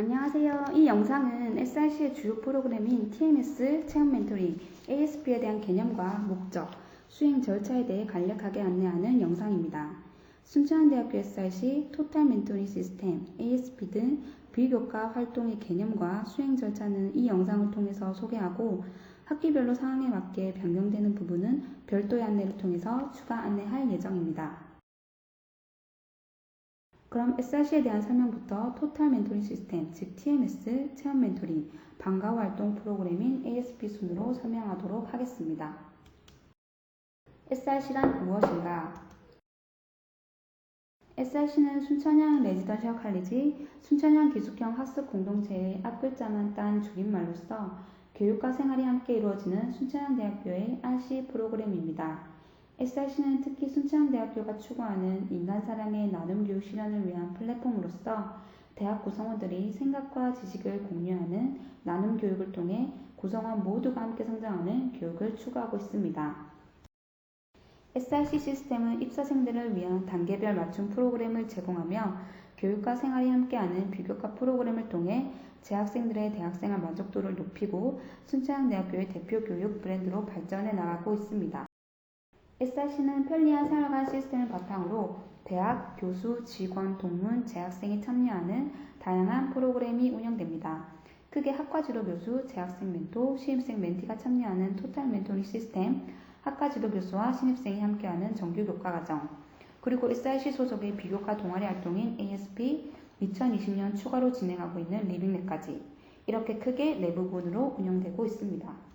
안녕하세요. 이 영상은 SRC의 주요 프로그램인 TMS, 체험 멘토링, ASP에 대한 개념과 목적, 수행 절차에 대해 간략하게 안내하는 영상입니다. 순천대학교 SRC, 토탈 멘토링 시스템, ASP 등 비교과 활동의 개념과 수행 절차는 이 영상을 통해서 소개하고 학기별로 상황에 맞게 변경되는 부분은 별도의 안내를 통해서 추가 안내할 예정입니다. 그럼 SRC에 대한 설명부터 토탈 멘토링 시스템, 즉 TMS, 체험 멘토링, 방과 후 활동 프로그램인 ASP 순으로 설명하도록 하겠습니다. SRC란 무엇인가? SRC는 순천향 레지던셜 칼리지, 순천향 기숙형 학습 공동체의 앞글자만 딴 줄임말로서 교육과 생활이 함께 이루어지는 순천향대학교의 RC 프로그램입니다. SRC는 특히 순천향대학교가 추구하는 인간사랑의 나눔교육 실현을 위한 플랫폼으로서 대학 구성원들이 생각과 지식을 공유하는 나눔교육을 통해 구성원 모두가 함께 성장하는 교육을 추구하고 있습니다. SRC 시스템은 입사생들을 위한 단계별 맞춤 프로그램을 제공하며 교육과 생활이 함께하는 비교과 프로그램을 통해 재학생들의 대학생활 만족도를 높이고 순천향대학교의 대표 교육 브랜드로 발전해 나가고 있습니다. SRC는 편리한 생활관 시스템을 바탕으로 대학, 교수, 직원, 동문, 재학생이 참여하는 다양한 프로그램이 운영됩니다. 크게 학과지도 교수, 재학생 멘토, 신입생 멘티가 참여하는 토탈 멘토링 시스템, 학과지도 교수와 신입생이 함께하는 정규 교과과정, 그리고 SRC 소속의 비교과 동아리 활동인 ASP, 2020년 추가로 진행하고 있는 리빙랩까지 이렇게 크게 4부분으로 운영되고 있습니다.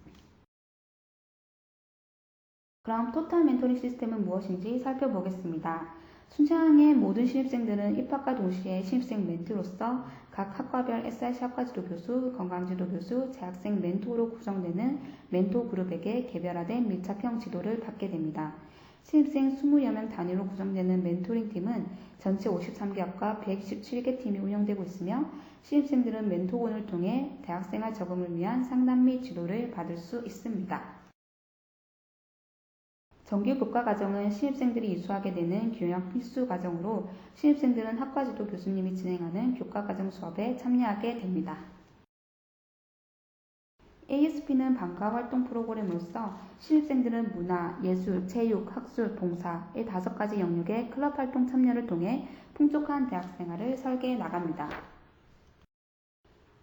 그럼 토탈 멘토링 시스템은 무엇인지 살펴보겠습니다. 순천향의 모든 신입생들은 입학과 동시에 신입생 멘토로서 각 학과별 SRC 학과지도 교수, 건강지도 교수, 재학생 멘토로 구성되는 멘토 그룹에게 개별화된 밀착형 지도를 받게 됩니다. 신입생 20여 명 단위로 구성되는 멘토링 팀은 전체 53개 학과 127개 팀이 운영되고 있으며 신입생들은 멘토군을 통해 대학생활 적응을 위한 상담 및 지도를 받을 수 있습니다. 정규 교과과정은 신입생들이 이수하게 되는 교양 필수 과정으로 신입생들은 학과지도 교수님이 진행하는 교과과정 수업에 참여하게 됩니다. ASP는 방과 활동 프로그램으로서 신입생들은 문화, 예술, 체육, 학술, 봉사의 5가지 영역의 클럽 활동 참여를 통해 풍족한 대학생활을 설계해 나갑니다.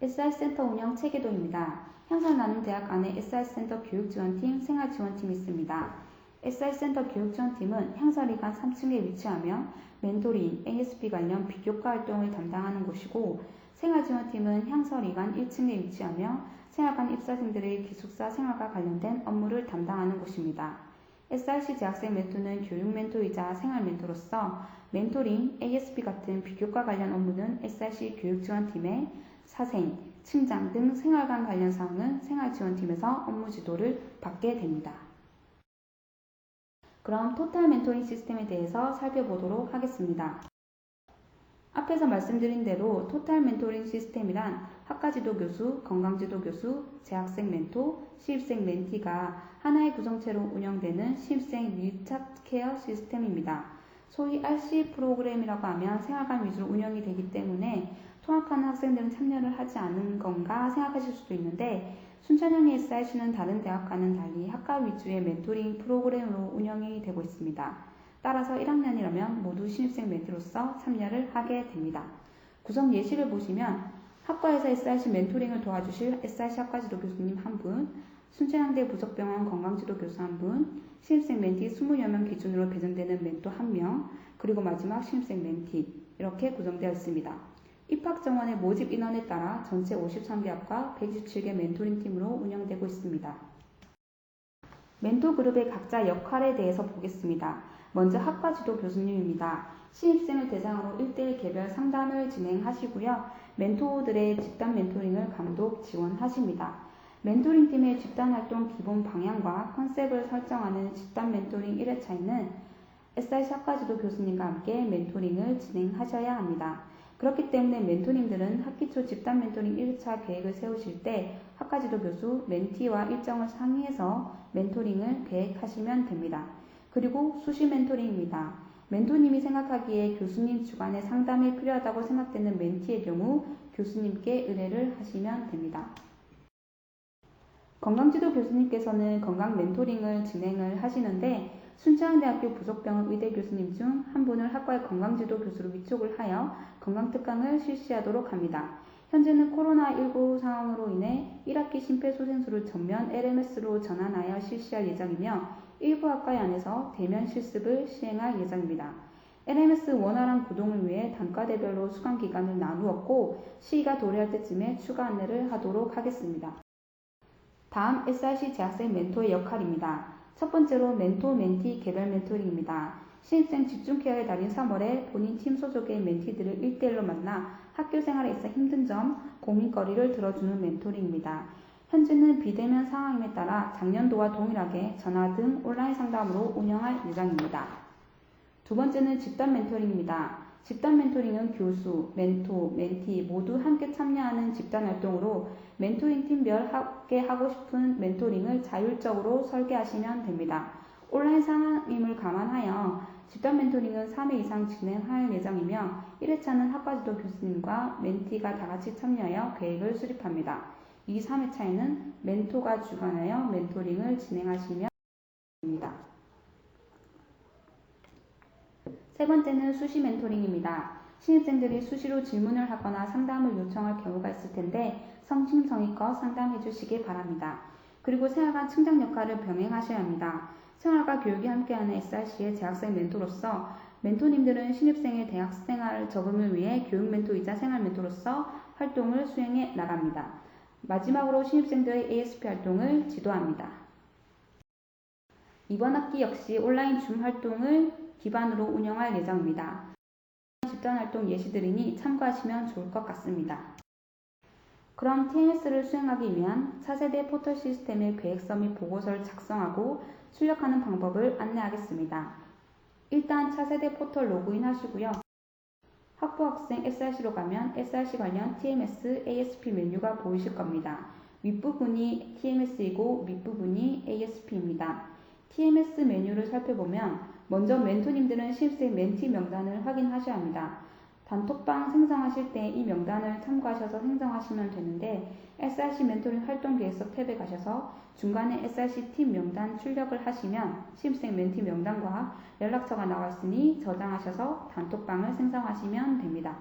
SR센터 운영 체계도입니다. 향상나눔대학 안에 SR센터 교육지원팀, 생활지원팀이 있습니다. SR센터 교육지원팀은 향사리관 3층에 위치하며 멘토링, ASP 관련 비교과 활동을 담당하는 곳이고 생활지원팀은 향사리관 1층에 위치하며 생활관 입사생들의 기숙사 생활과 관련된 업무를 담당하는 곳입니다. SRC 재학생 멘토는 교육 멘토이자 생활 멘토로서 멘토링, ASP 같은 비교과 관련 업무는 SRC 교육지원팀의 사생, 침장 등 생활관 관련 사항은 생활지원팀에서 업무 지도를 받게 됩니다. 그럼 토탈 멘토링 시스템에 대해서 살펴보도록 하겠습니다. 앞에서 말씀드린 대로 토탈 멘토링 시스템이란 학과지도 교수, 건강지도 교수, 재학생 멘토, 신입생 멘티가 하나의 구성체로 운영되는 신입생 밀착 케어 시스템입니다. 소위 RC 프로그램이라고 하면 생활관 위주로 운영이 되기 때문에 통학하는 학생들은 참여를 하지 않은 건가 생각하실 수도 있는데 순천향의 SRC는 다른 대학과는 달리 학과 위주의 멘토링 프로그램으로 운영이 되고 있습니다. 따라서 1학년이라면 모두 신입생 멘토로서 참여를 하게 됩니다. 구성 예시를 보시면 학과에서 SRC 멘토링을 도와주실 SRC 학과지도 교수님 1분, 순천향대 부속병원 건강지도 교수 1분, 신입생 멘티 20여 명 기준으로 배정되는 멘토 1명, 그리고 마지막 신입생 멘티 이렇게 구성되어 있습니다. 입학 정원의 모집 인원에 따라 전체 53개 학과 127개 멘토링 팀으로 운영되고 있습니다. 멘토 그룹의 각자 역할에 대해서 보겠습니다. 먼저 학과지도 교수님입니다. 신입생을 대상으로 1대1 개별 상담을 진행하시고요. 멘토들의 집단 멘토링을 감독, 지원하십니다. 멘토링 팀의 집단 활동 기본 방향과 컨셉을 설정하는 집단 멘토링 1회차에는 SRC 학과지도 교수님과 함께 멘토링을 진행하셔야 합니다. 그렇기 때문에 멘토님들은 학기 초 집단 멘토링 1차 계획을 세우실 때 학과지도 교수, 멘티와 일정을 상의해서 멘토링을 계획하시면 됩니다. 그리고 수시 멘토링입니다. 멘토님이 생각하기에 교수님 주관의 상담이 필요하다고 생각되는 멘티의 경우 교수님께 의뢰를 하시면 됩니다. 건강지도 교수님께서는 건강 멘토링을 진행을 하시는데 순천대학교 부속병원 의대 교수님 중 한 분을 학과의 건강지도 교수로 위촉을 하여 건강특강을 실시하도록 합니다. 현재는 코로나19 상황으로 인해 1학기 심폐소생술을 전면 LMS로 전환하여 실시할 예정이며 일부 학과 안에서 대면 실습을 시행할 예정입니다. LMS 원활한 구동을 위해 단과대별로 수강 기간을 나누었고 시기가 도래할 때쯤에 추가 안내를 하도록 하겠습니다. 다음 SRC 재학생 멘토의 역할입니다. 첫 번째로 멘토 멘티 개별 멘토링입니다. 신입생 집중케어의 달인 3월에 본인 팀 소속의 멘티들을 1대1로 만나 학교 생활에 있어 힘든 점, 고민거리를 들어주는 멘토링입니다. 현재는 비대면 상황임에 따라 작년도와 동일하게 전화 등 온라인 상담으로 운영할 예정입니다. 두 번째는 집단 멘토링입니다. 집단 멘토링은 교수, 멘토, 멘티 모두 함께 참여하는 집단 활동으로 멘토링 팀별 함께 하고 싶은 멘토링을 자율적으로 설계하시면 됩니다. 온라인 상황임을 감안하여 집단 멘토링은 3회 이상 진행할 예정이며 1회차는 학과지도 교수님과 멘티가 다같이 참여하여 계획을 수립합니다. 이 3회차에는 멘토가 주관하여 멘토링을 진행하시면 됩니다. 세 번째는 수시 멘토링입니다. 신입생들이 수시로 질문을 하거나 상담을 요청할 경우가 있을 텐데 성심성의껏 상담해 주시기 바랍니다. 그리고 생활과 충장 역할을 병행하셔야 합니다. 생활과 교육이 함께하는 SRC의 재학생 멘토로서 멘토님들은 신입생의 대학생활 적응을 위해 교육 멘토이자 생활 멘토로서 활동을 수행해 나갑니다. 마지막으로 신입생들의 ASP 활동을 지도합니다. 이번 학기 역시 온라인 줌 활동을 기반으로 운영할 예정입니다. 집단활동 예시들이니 참고하시면 좋을 것 같습니다. 그럼 TMS를 수행하기 위한 차세대 포털 시스템의 계획서 및 보고서를 작성하고 출력하는 방법을 안내하겠습니다. 일단 차세대 포털 로그인 하시고요. 학부 학생 SRC로 가면 SRC 관련 TMS, ASP 메뉴가 보이실 겁니다. 윗부분이 TMS이고 밑부분이 ASP입니다. TMS 메뉴를 살펴보면 먼저 멘토님들은 신입생 멘티 명단을 확인하셔야 합니다. 단톡방 생성하실 때 이 명단을 참고하셔서 생성하시면 되는데 SRC 멘토링 활동 계획서 탭에 가셔서 중간에 SRC 팀 명단 출력을 하시면 신입생 멘티 명단과 연락처가 나와 있으니 저장하셔서 단톡방을 생성하시면 됩니다.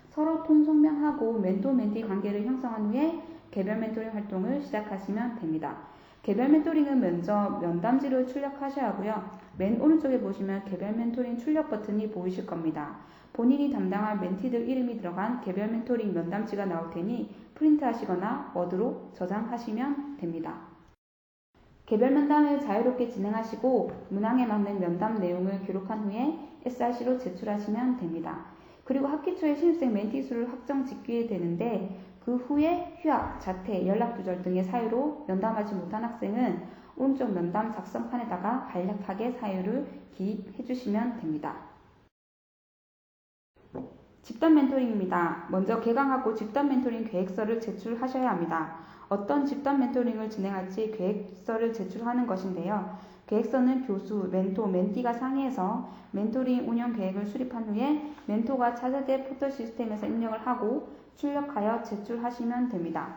서로 통성명하고 멘토 멘티 관계를 형성한 후에 개별 멘토링 활동을 시작하시면 됩니다. 개별 멘토링은 먼저 면담지를 출력하셔야 하고요. 맨 오른쪽에 보시면 개별 멘토링 출력 버튼이 보이실 겁니다. 본인이 담당할 멘티들 이름이 들어간 개별 멘토링 면담지가 나올 테니 프린트 하시거나 워드로 저장하시면 됩니다. 개별 면담을 자유롭게 진행하시고 문항에 맞는 면담 내용을 기록한 후에 SRC로 제출하시면 됩니다. 그리고 학기 초에 신입생 멘티 수를 확정 짓게 되는데 그 후에 휴학, 자퇴, 연락두절 등의 사유로 면담하지 못한 학생은 오른쪽 면담 작성판에다가 간략하게 사유를 기입해 주시면 됩니다. 집단 멘토링입니다. 먼저 개강하고 집단 멘토링 계획서를 제출하셔야 합니다. 어떤 집단 멘토링을 진행할지 계획서를 제출하는 것인데요. 계획서는 교수, 멘토, 멘티가 상의해서 멘토링 운영 계획을 수립한 후에 멘토가 차세대 포털 시스템에서 입력을 하고 출력하여 제출하시면 됩니다.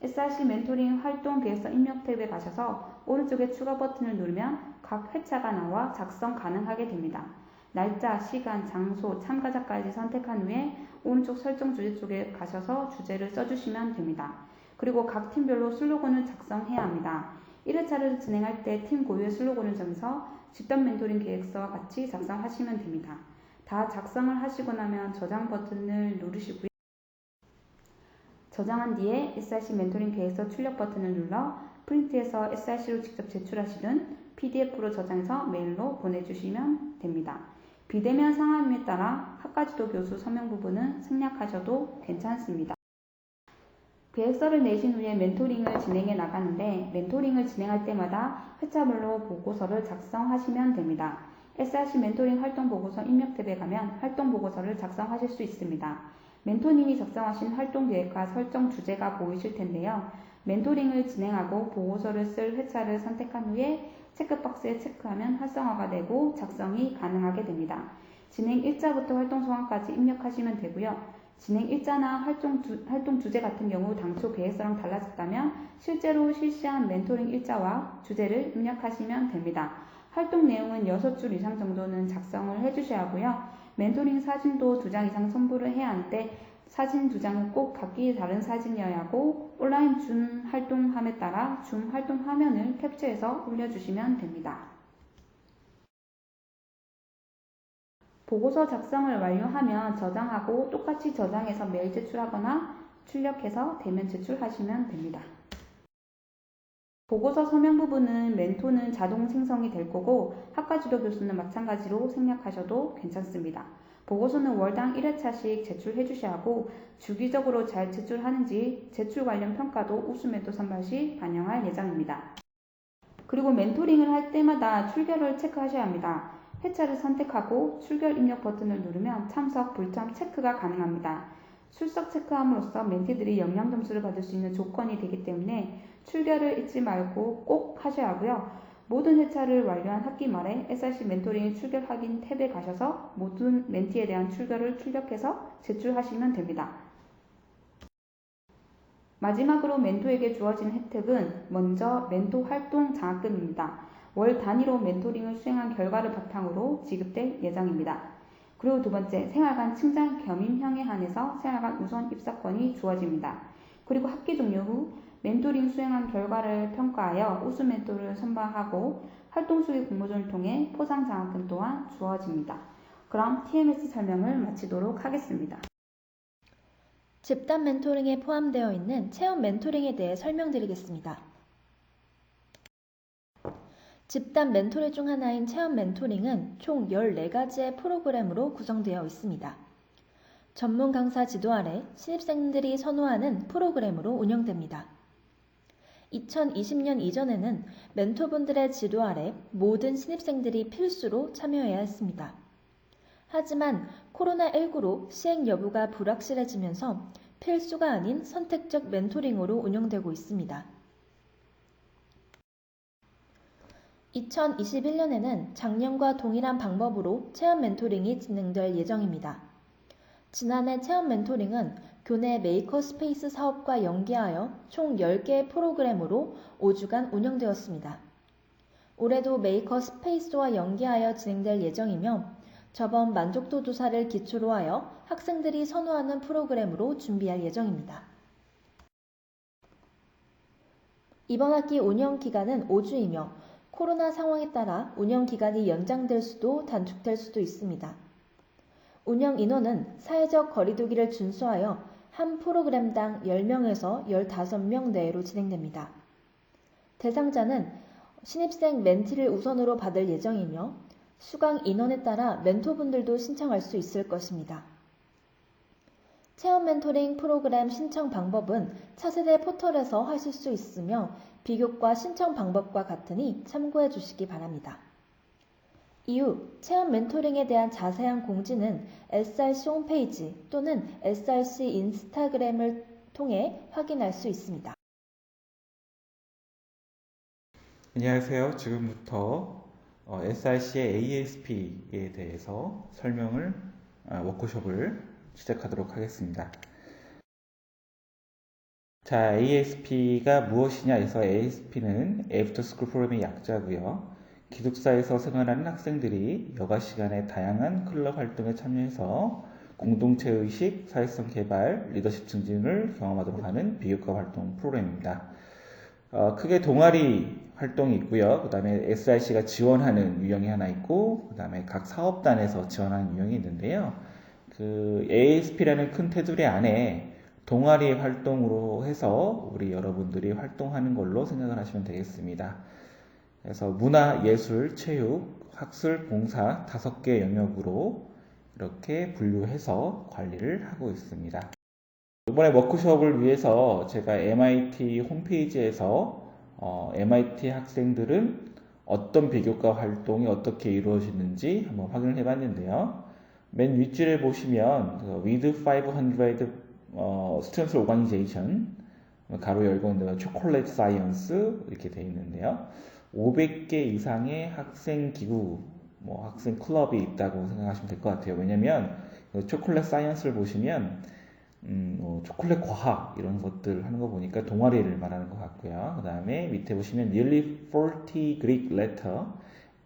SRC 멘토링 활동 계획서 입력 탭에 가셔서 오른쪽에 추가 버튼을 누르면 각 회차가 나와 작성 가능하게 됩니다. 날짜, 시간, 장소, 참가자까지 선택한 후에 오른쪽 설정 주제 쪽에 가셔서 주제를 써주시면 됩니다. 그리고 각 팀별로 슬로건을 작성해야 합니다. 1회차를 진행할 때 팀 고유의 슬로건을 정해서 집단 멘토링 계획서와 같이 작성하시면 됩니다. 다 작성을 하시고 나면 저장 버튼을 누르시고요. 저장한 뒤에 SRC 멘토링 계획서 출력 버튼을 눌러 프린트해서 SRC로 직접 제출하시든 PDF로 저장해서 메일로 보내주시면 됩니다. 비대면 상황에 따라 학과지도 교수 서명 부분은 생략하셔도 괜찮습니다. 계획서를 내신 후에 멘토링을 진행해 나가는데 멘토링을 진행할 때마다 회차별로 보고서를 작성하시면 됩니다. SRC 멘토링 활동 보고서 입력 탭에 가면 활동 보고서를 작성하실 수 있습니다. 멘토님이 작성하신 활동 계획과 설정 주제가 보이실 텐데요. 멘토링을 진행하고 보고서를 쓸 회차를 선택한 후에 체크박스에 체크하면 활성화가 되고 작성이 가능하게 됩니다. 진행 일자부터 활동 소감까지 입력하시면 되고요. 진행 일자나 활동 주제 같은 경우 당초 계획서랑 달라졌다면 실제로 실시한 멘토링 일자와 주제를 입력하시면 됩니다. 활동 내용은 6줄 이상 정도는 작성을 해주셔야 하고요. 멘토링 사진도 2장 이상 첨부를 해야 하는데 사진 2장은 꼭 각기 다른 사진이어야 하고 온라인 줌 활동함에 따라 줌 활동 화면을 캡처해서 올려주시면 됩니다. 보고서 작성을 완료하면 저장하고 똑같이 저장해서 메일 제출하거나 출력해서 대면 제출하시면 됩니다. 보고서 서명 부분은 멘토는 자동 생성이 될 거고 학과지도 교수는 마찬가지로 생략하셔도 괜찮습니다. 보고서는 월당 1회차씩 제출해 주셔야 하고 주기적으로 잘 제출하는지 제출 관련 평가도 우수 멘토 선발 시 반영할 예정입니다. 그리고 멘토링을 할 때마다 출결을 체크하셔야 합니다. 회차를 선택하고 출결 입력 버튼을 누르면 참석, 불참 체크가 가능합니다. 출석 체크함으로써 멘티들이 영양 점수를 받을 수 있는 조건이 되기 때문에 출결을 잊지 말고 꼭 하셔야 하고요. 모든 회차를 완료한 학기 말에 SRC 멘토링 출결 확인 탭에 가셔서 모든 멘티에 대한 출결을 출력해서 제출하시면 됩니다. 마지막으로 멘토에게 주어진 혜택은 먼저 멘토 활동 장학금입니다. 월 단위로 멘토링을 수행한 결과를 바탕으로 지급될 예정입니다. 그리고 두 번째, 생활관 층장 겸임형에 한해서 생활관 우선 입사권이 주어집니다. 그리고 학기 종료 후 멘토링 수행한 결과를 평가하여 우수 멘토를 선발하고 활동 수기 공모전을 통해 포상 장학금 또한 주어집니다. 그럼 TMS 설명을 마치도록 하겠습니다. 집단 멘토링에 포함되어 있는 체험 멘토링에 대해 설명드리겠습니다. 집단 멘토링 중 하나인 체험 멘토링은 총 14가지의 프로그램으로 구성되어 있습니다. 전문 강사 지도 아래 신입생들이 선호하는 프로그램으로 운영됩니다. 2020년 이전에는 멘토분들의 지도 아래 모든 신입생들이 필수로 참여해야 했습니다. 하지만 코로나19로 시행 여부가 불확실해지면서 필수가 아닌 선택적 멘토링으로 운영되고 있습니다. 2021년에는 작년과 동일한 방법으로 체험 멘토링이 진행될 예정입니다. 지난해 체험 멘토링은 교내 메이커스페이스 사업과 연계하여 총 10개의 프로그램으로 5주간 운영되었습니다. 올해도 메이커스페이스와 연계하여 진행될 예정이며 저번 만족도 조사를 기초로 하여 학생들이 선호하는 프로그램으로 준비할 예정입니다. 이번 학기 운영 기간은 5주이며 코로나 상황에 따라 운영 기간이 연장될 수도 단축될 수도 있습니다. 운영 인원은 사회적 거리두기를 준수하여 한 프로그램당 10명에서 15명 내외로 진행됩니다. 대상자는 신입생 멘티를 우선으로 받을 예정이며 수강 인원에 따라 멘토분들도 신청할 수 있을 것입니다. 체험 멘토링 프로그램 신청 방법은 차세대 포털에서 하실 수 있으며 비교과 신청 방법과 같으니 참고해 주시기 바랍니다. 이후 체험 멘토링에 대한 자세한 공지는 SRC 홈페이지 또는 SRC 인스타그램을 통해 확인할 수 있습니다. 안녕하세요. 지금부터 SRC의 ASP에 대해서 워크숍을 시작하도록 하겠습니다. 자, ASP가 무엇이냐 해서 ASP는 After School 프로그램의 약자고요. 기숙사에서 생활하는 학생들이 여가 시간에 다양한 클럽 활동에 참여해서 공동체 의식, 사회성 개발, 리더십 증진을 경험하도록 하는 비교과 활동 프로그램입니다. 크게 동아리 활동이 있고요. 그 다음에 SRC가 지원하는 유형이 하나 있고, 그 다음에 각 사업단에서 지원하는 유형이 있는데요. 그 ASP라는 큰 테두리 안에 동아리 활동으로 해서 우리 여러분들이 활동하는 걸로 생각을 하시면 되겠습니다. 그래서 문화, 예술, 체육, 학술, 봉사 5개 영역으로 이렇게 분류해서 관리를 하고 있습니다. 이번에 워크숍을 위해서 제가 MIT 홈페이지에서 MIT 학생들은 어떤 비교과 활동이 어떻게 이루어지는지 한번 확인을 해봤는데요. 맨 윗줄에 보시면 with 500 student organization 가로 열고 초콜릿 사이언스 이렇게 되어 있는데요. 500개 이상의 학생 기구 뭐 학생 클럽이 있다고 생각하시면 될 것 같아요. 왜냐면 초콜릿 사이언스를 보시면 뭐 초콜릿 과학 이런 것들 하는 거 보니까 동아리를 말하는 것 같고요. 그 다음에 밑에 보시면 nearly 40 Greek letter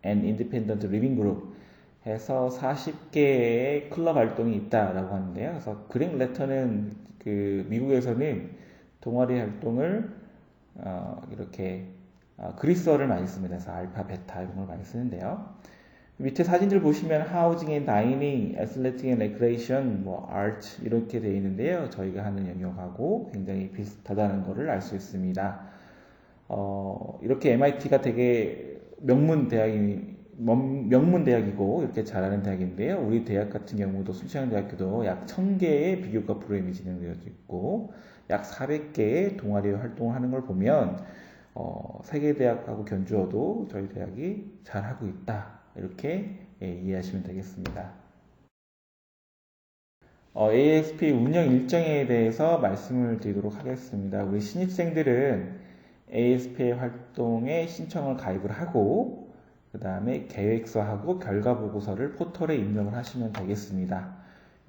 and independent living group 해서 40개의 클럽 활동이 있다라고 하는데요. 그래서 그릭 레터는 그 미국에서는 동아리 활동을 이렇게 그리스어를 많이 씁니다. 그래서 알파, 베타 이런 걸 많이 쓰는데요. 밑에 사진들 보시면 하우징 앤 다이닝, 애슬레틱 앤 레크레이션, 뭐 아트 이렇게 되어 있는데요. 저희가 하는 영역하고 굉장히 비슷하다는 것을 알 수 있습니다. 이렇게 MIT가 되게 명문 대학이고 이렇게 잘하는 대학인데요. 우리 대학 같은 경우도 순천향대학교도 약 1000개의 비교과 프로그램이 진행되어 있고 약 400개의 동아리 활동을 하는 걸 보면 세계대학하고 견주어도 저희 대학이 잘하고 있다. 이렇게 이해하시면 되겠습니다. ASP 운영 일정에 대해서 말씀을 드리도록 하겠습니다. 우리 신입생들은 ASP 활동에 신청을 가입을 하고 그 다음에 계획서하고 결과보고서를 포털에 입력을 하시면 되겠습니다.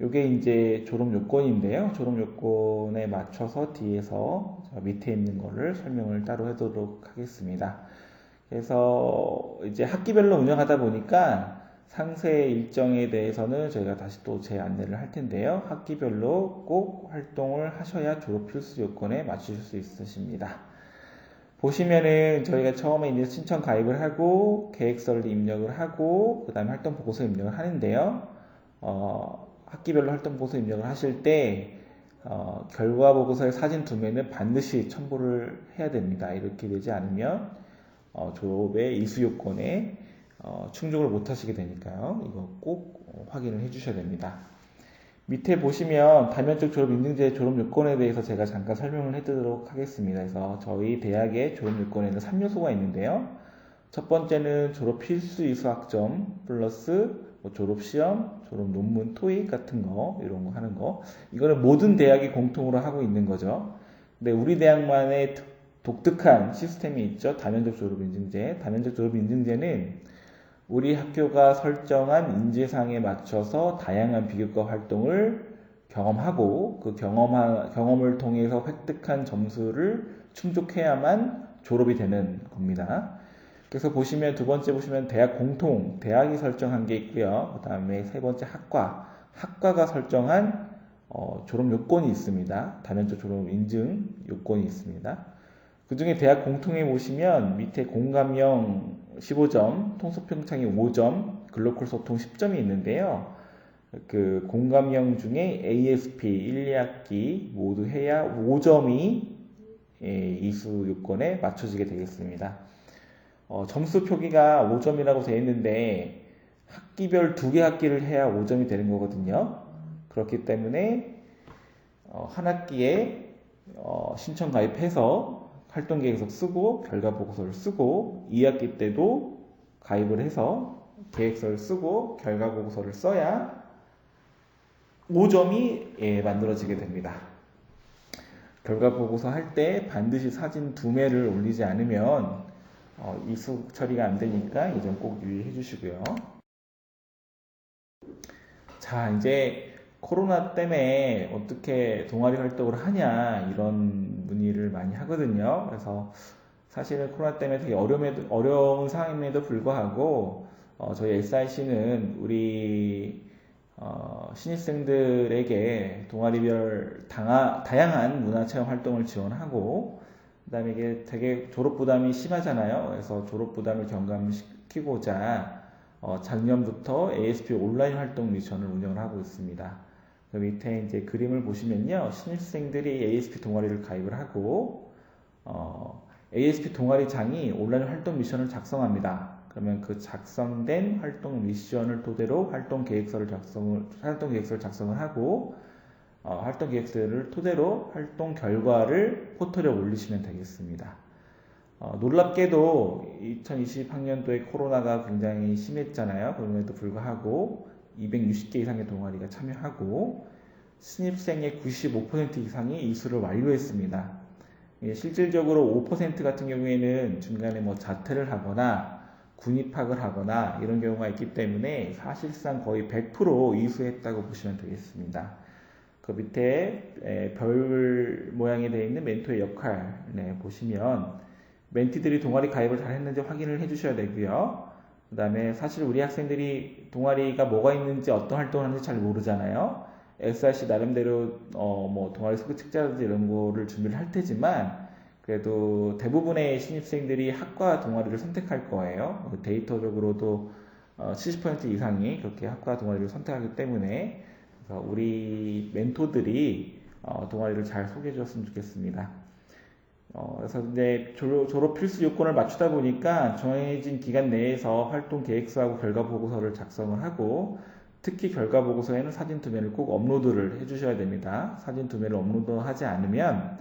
이게 이제 졸업 요건인데요. 졸업 요건에 맞춰서 뒤에서 밑에 있는 거를 설명을 따로 해도록 하겠습니다. 그래서 이제 학기별로 운영하다 보니까 상세 일정에 대해서는 저희가 다시 또 안내를 할 텐데요. 학기별로 꼭 활동을 하셔야 졸업 필수 요건에 맞추실 수 있으십니다. 보시면은 저희가 처음에 이제 신청 가입을 하고 계획서를 입력을 하고 그 다음에 활동 보고서 입력을 하는데요. 학기별로 활동 보고서 입력을 하실 때 결과 보고서의 사진 2면은 반드시 첨부를 해야 됩니다. 이렇게 되지 않으면 졸업의 이수 요건에 충족을 못 하시게 되니까요. 이거 꼭 확인을 해 주셔야 됩니다. 밑에 보시면 다면적 졸업 인증제 졸업 요건에 대해서 제가 잠깐 설명을 해드리도록 하겠습니다. 그래서 저희 대학의 졸업 요건에는 3요소가 있는데요. 첫 번째는 졸업 필수 이수 학점 플러스 뭐 졸업시험, 졸업 논문, 토익 같은 거 이런 거 하는 거 이거는 모든 대학이 공통으로 하고 있는 거죠. 근데 우리 대학만의 독특한 시스템이 있죠. 다면적 졸업 인증제. 다면적 졸업 인증제는 우리 학교가 설정한 인재상에 맞춰서 다양한 비교과 활동을 경험하고 그 경험을 통해서 획득한 점수를 충족해야만 졸업이 되는 겁니다. 그래서 보시면 두 번째 보시면 대학 공통, 대학이 설정한 게 있고요. 그 다음에 세 번째 학과가 설정한 졸업 요건이 있습니다. 다면적 졸업 인증 요건이 있습니다. 그 중에 대학 공통에 보시면 밑에 공감형 15점, 통수평창이 5점, 글로컬 소통 10점이 있는데요. 그 공감형 중에 ASP 1, 2학기 모두 해야 5점이 이수 요건에 맞춰지게 되겠습니다. 점수 표기가 5점이라고 되어 있는데 학기별 2개 학기를 해야 5점이 되는 거거든요. 그렇기 때문에 한 학기에 신청 가입해서 활동계획서 쓰고 결과보고서를 쓰고 2학기 때도 가입을 해서 계획서를 쓰고 결과보고서를 써야 5점이 만들어지게 됩니다. 결과보고서 할 때 반드시 사진 2매를 올리지 않으면 이수 처리가 안 되니까 이 점 꼭 유의해 주시고요. 자, 이제 코로나 때문에 어떻게 동아리 활동을 하냐 이런 문의를 많이 하거든요. 그래서 사실은 코로나 때문에 되게 어려운 상황임에도 불구하고 저희 SIC는 우리 신입생들에게 동아리별 다양한 문화체험 활동을 지원하고 그 다음에 이게 되게 졸업 부담이 심하잖아요. 그래서 졸업 부담을 경감시키고자 작년부터 ASP 온라인 활동 미션을 운영을 하고 있습니다. 그 밑에 이제 그림을 보시면요. 신입생들이 ASP 동아리를 가입을 하고 ASP 동아리장이 온라인 활동 미션을 작성합니다. 그러면 그 작성된 활동 미션을 토대로 활동 계획서를 작성을 하고 활동 계획서를 토대로 활동 결과를 포털에 올리시면 되겠습니다. 놀랍게도 2020학년도에 코로나가 굉장히 심했잖아요. 그럼에도 불구하고 260개 이상의 동아리가 참여하고 신입생의 95% 이상이 이수를 완료했습니다. 실질적으로 5% 같은 경우에는 중간에 뭐 자퇴를 하거나 군입학을 하거나 이런 경우가 있기 때문에 사실상 거의 100% 이수했다고 보시면 되겠습니다. 그 밑에 별 모양이 되어 있는 멘토의 역할 보시면 멘티들이 동아리 가입을 잘 했는지 확인을 해 주셔야 되고요. 그 다음에 사실 우리 학생들이 동아리가 뭐가 있는지 어떤 활동을 하는지 잘 모르잖아요. SRC 나름대로 뭐 동아리 소개 책자라든지 이런 거를 준비를 할 테지만 그래도 대부분의 신입생들이 학과 동아리를 선택할 거예요. 데이터적으로도 70% 이상이 그렇게 학과 동아리를 선택하기 때문에 그래서 우리 멘토들이 동아리를 잘 소개해 줬으면 좋겠습니다. 그래서 이제 졸업 필수 요건을 맞추다 보니까 정해진 기간 내에서 활동 계획서하고 결과 보고서를 작성을 하고 특히 결과 보고서에는 사진 2면을 꼭 업로드를 해주셔야 됩니다. 사진 2면을 업로드하지 않으면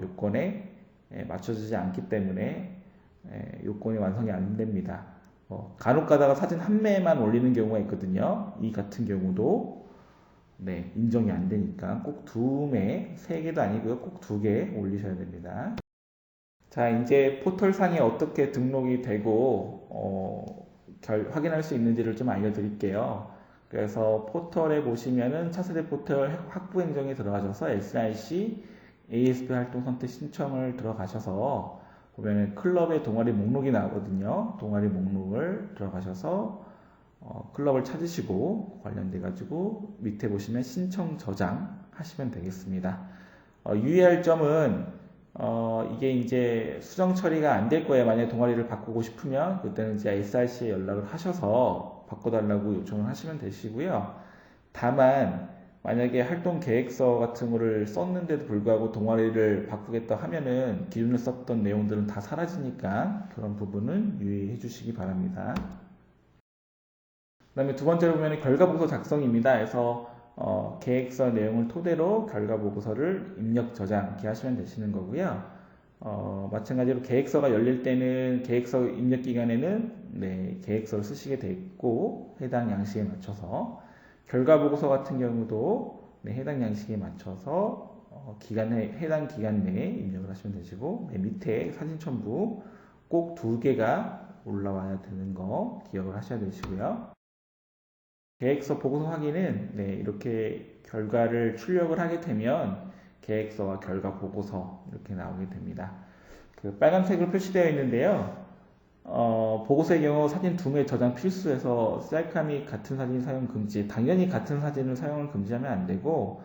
요건에 맞춰지지 않기 때문에 요건이 완성이 안 됩니다. 간혹 가다가 사진 1매만 올리는 경우가 있거든요. 이 같은 경우도 인정이 안 되니까 꼭 2매, 3개도 아니고요. 꼭 2개 올리셔야 됩니다. 자, 이제 포털상에 어떻게 등록이 되고 확인할 수 있는지를 좀 알려드릴게요. 그래서 포털에 보시면은 차세대 포털 학부행정에 들어가셔서 SRC ASP 활동 선택 신청을 들어가셔서 보면은 클럽의 동아리 목록이 나오거든요. 동아리 목록을 들어가셔서 클럽을 찾으시고 관련돼 가지고 밑에 보시면 신청 저장 하시면 되겠습니다. 유의할 점은 이게 이제 수정 처리가 안 될 거예요. 만약에 동아리를 바꾸고 싶으면 그때는 이제 SRC에 연락을 하셔서 바꿔달라고 요청을 하시면 되시고요. 다만 만약에 활동 계획서 같은 거를 썼는데도 불구하고 동아리를 바꾸겠다 하면은 기존에 썼던 내용들은 다 사라지니까 그런 부분은 유의해 주시기 바랍니다. 그 다음에 두 번째로 보면 결과보고서 작성입니다. 그래서 계획서 내용을 토대로 결과보고서를 입력 저장기 하시면 되시는 거고요. 마찬가지로 계획서가 열릴 때는 계획서 입력 기간에는 계획서를 쓰시게 돼 있고 해당 양식에 맞춰서 결과보고서 같은 경우도 해당 양식에 맞춰서 해당 기간 내에 입력을 하시면 되시고 밑에 사진 첨부 꼭 2개가 올라와야 되는 거 기억을 하셔야 되시고요. 계획서 보고서 확인은 이렇게 결과를 출력을 하게 되면 계획서와 결과 보고서 이렇게 나오게 됩니다. 그 빨간색으로 표시되어 있는데요. 보고서의 경우 사진 2매 저장 필수해서 셀카 및 같은 사진 사용 금지. 당연히 같은 사진을 사용을 금지하면 안 되고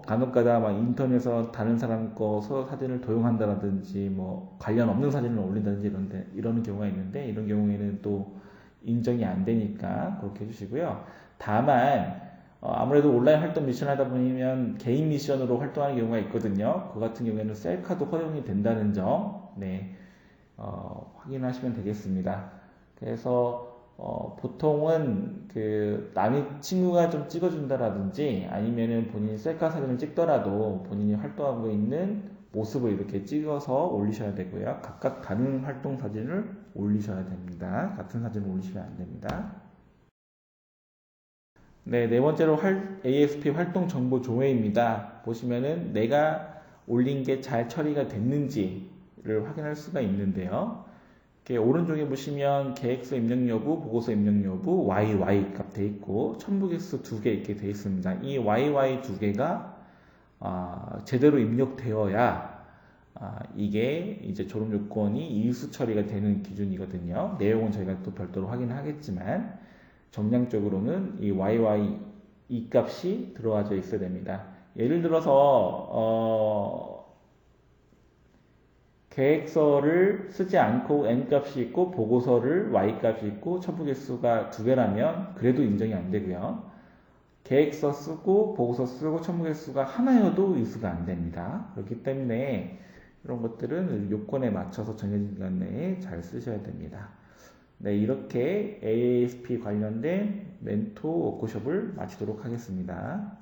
간혹가다 막 인터넷에서 다른 사람 거서 사진을 도용한다든지 뭐 관련 없는 사진을 올린다든지 이러는 경우가 있는데 이런 경우에는 또 인정이 안 되니까 그렇게 해주시고요. 다만 아무래도 온라인 활동 미션 하다 보면 개인 미션으로 활동하는 경우가 있거든요. 그 같은 경우에는 셀카도 허용이 된다는 점 확인하시면 되겠습니다. 그래서 보통은 남의 친구가 좀 찍어준다라든지 아니면은 본인이 셀카 사진을 찍더라도 본인이 활동하고 있는 모습을 이렇게 찍어서 올리셔야 되고요. 각각 다른 활동 사진을 올리셔야 됩니다. 같은 사진을 올리시면 안 됩니다. 네 번째로 ASP 활동 정보 조회입니다. 보시면은 내가 올린 게 잘 처리가 됐는지를 확인할 수가 있는데요. 이렇게 오른쪽에 보시면 계획서 입력 여부, 보고서 입력 여부, YY 값 돼 있고 첨부 개수 2개 이렇게 돼 있습니다. 이 YY 2개가 제대로 입력되어야 이게 이제 졸업 요건이 이수 처리가 되는 기준이거든요. 내용은 저희가 또 별도로 확인하겠지만 정량적으로는 이 YY 이 값이 들어와져 있어야 됩니다. 예를 들어서 계획서를 쓰지 않고 N값이 있고 보고서를 Y값이 있고 첨부 개수가 2개라면 그래도 인정이 안 되고요. 계획서 쓰고 보고서 쓰고 첨부 개수가 하나여도 이수가 안 됩니다. 그렇기 때문에 이런 것들은 요건에 맞춰서 정해진 기간 내에 잘 쓰셔야 됩니다. 이렇게 ASP 관련된 멘토 워크숍을 마치도록 하겠습니다.